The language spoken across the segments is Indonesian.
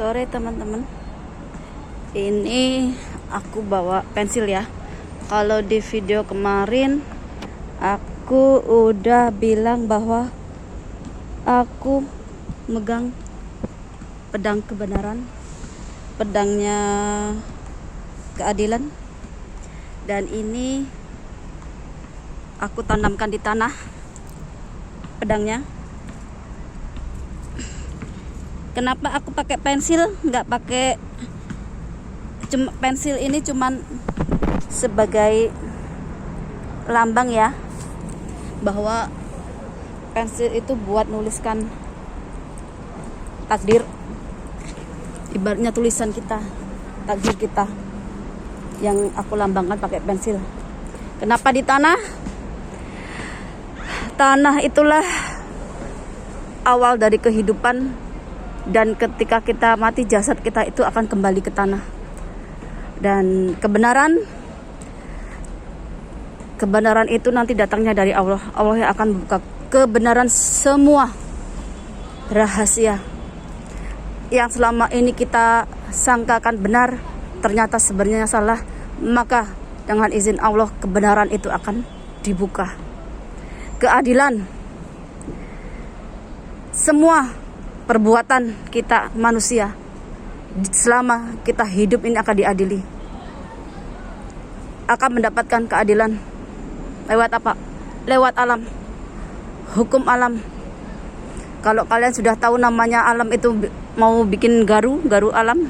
Sore teman-teman, ini aku bawa pensil ya. Kalau di video kemarin aku udah bilang bahwa aku megang pedang kebenaran, pedangnya keadilan, dan ini aku tanamkan di tanah pedangnya. Kenapa aku pakai pensil, nggak pakai pensil ini cuman sebagai lambang ya, bahwa pensil itu buat nuliskan takdir, ibaratnya tulisan kita, takdir kita yang aku lambangkan pakai pensil. Kenapa di tanah? Tanah itulah awal dari kehidupan, dan ketika kita mati jasad kita itu akan kembali ke tanah. Dan kebenaran itu nanti datangnya dari Allah. Allah yang akan membuka kebenaran semua rahasia yang selama ini kita sangkakan benar, ternyata sebenarnya salah. Maka dengan izin Allah kebenaran itu akan dibuka. Keadilan, semua perbuatan kita manusia selama kita hidup ini akan diadili, akan mendapatkan keadilan. Lewat apa? Lewat alam, hukum alam. Kalau kalian sudah tahu namanya alam itu mau bikin garu alam,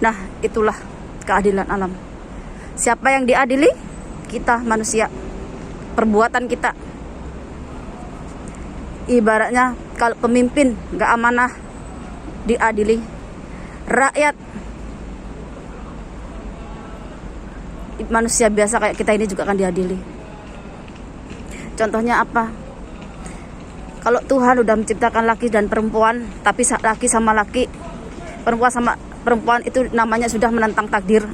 nah itulah keadilan alam. Siapa yang diadili? Kita manusia, perbuatan kita. Ibaratnya kalau pemimpin gak amanah diadili, rakyat manusia biasa kayak kita ini juga akan diadili. Contohnya apa? Kalau Tuhan udah menciptakan laki dan perempuan, tapi laki sama laki, perempuan sama perempuan, itu namanya sudah menentang takdir,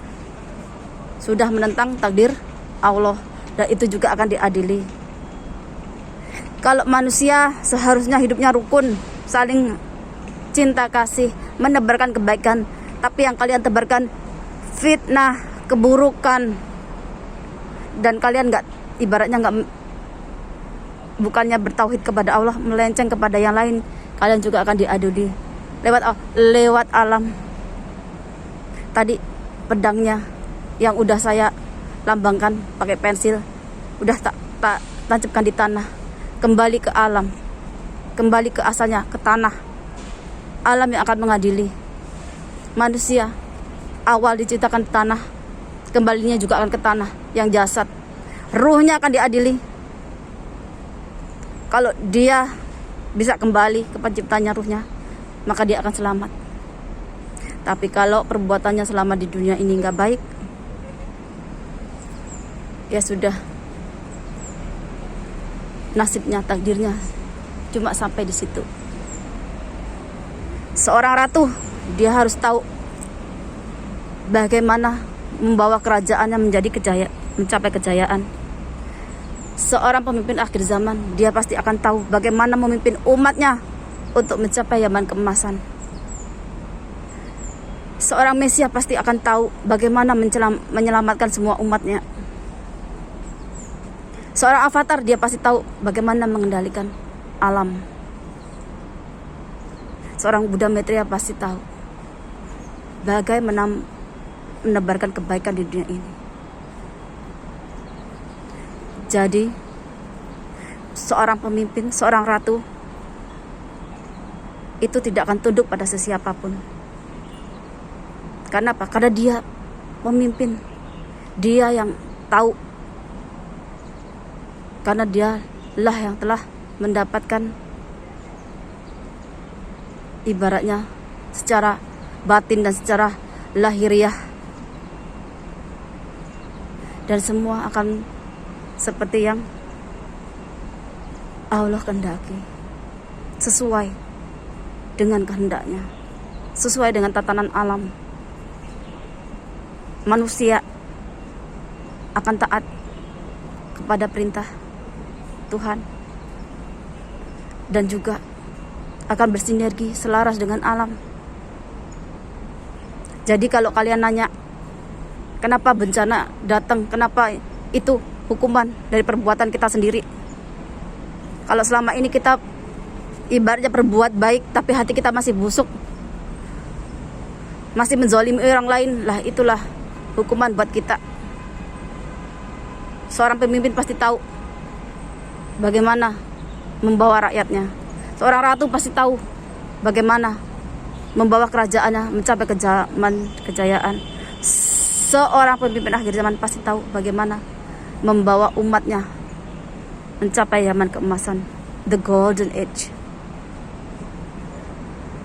sudah menentang takdir Allah, dan itu juga akan diadili. Kalau manusia seharusnya hidupnya rukun, saling cinta kasih, menebarkan kebaikan. Tapi yang kalian tebarkan fitnah, keburukan, dan kalian ibaratnya bukannya bertauhid kepada Allah, melenceng kepada yang lain, kalian juga akan diadili lewat alam. Tadi pedangnya yang udah saya lambangkan pakai pensil, udah tak tancapkan di tanah. Kembali ke alam, kembali ke asalnya, ke tanah. Alam yang akan mengadili manusia. Awal diciptakan di tanah, kembalinya juga akan ke tanah. Yang jasad, ruhnya akan diadili. Kalau dia bisa kembali ke penciptanya, ruhnya, maka dia akan selamat. Tapi kalau perbuatannya selama di dunia ini nggak baik, ya sudah, nasibnya, takdirnya cuma sampai di situ. Seorang ratu, dia harus tahu bagaimana membawa kerajaannya mencapai kejayaan. Seorang pemimpin akhir zaman, dia pasti akan tahu bagaimana memimpin umatnya untuk mencapai zaman keemasan. Seorang Mesias pasti akan tahu bagaimana menyelamatkan semua umatnya. Seorang avatar, dia pasti tahu bagaimana mengendalikan alam. Seorang Buddha Maitreya pasti tahu bagaimana menebarkan kebaikan di dunia ini. Jadi, seorang pemimpin, seorang ratu, itu tidak akan tunduk pada sesiapapun. Karena apa? Karena dia pemimpin, dia yang tahu. Karena dialah yang telah mendapatkan ibaratnya secara batin dan secara lahiriah. Dan semua akan seperti yang Allah kehendaki, sesuai dengan kehendaknya, sesuai dengan tatanan alam. Manusia akan taat kepada perintah Tuhan, dan juga akan bersinergi selaras dengan alam. Jadi kalau kalian nanya kenapa bencana datang, kenapa itu hukuman dari perbuatan kita sendiri. Kalau selama ini kita ibaratnya berbuat baik tapi hati kita masih busuk, masih menzolimi orang lain, lah itulah hukuman buat kita. Seorang pemimpin pasti tahu bagaimana membawa rakyatnya. Seorang ratu pasti tahu bagaimana membawa kerajaannya mencapai kejayaan. Seorang pemimpin akhir zaman pasti tahu bagaimana membawa umatnya mencapai zaman keemasan, the golden age.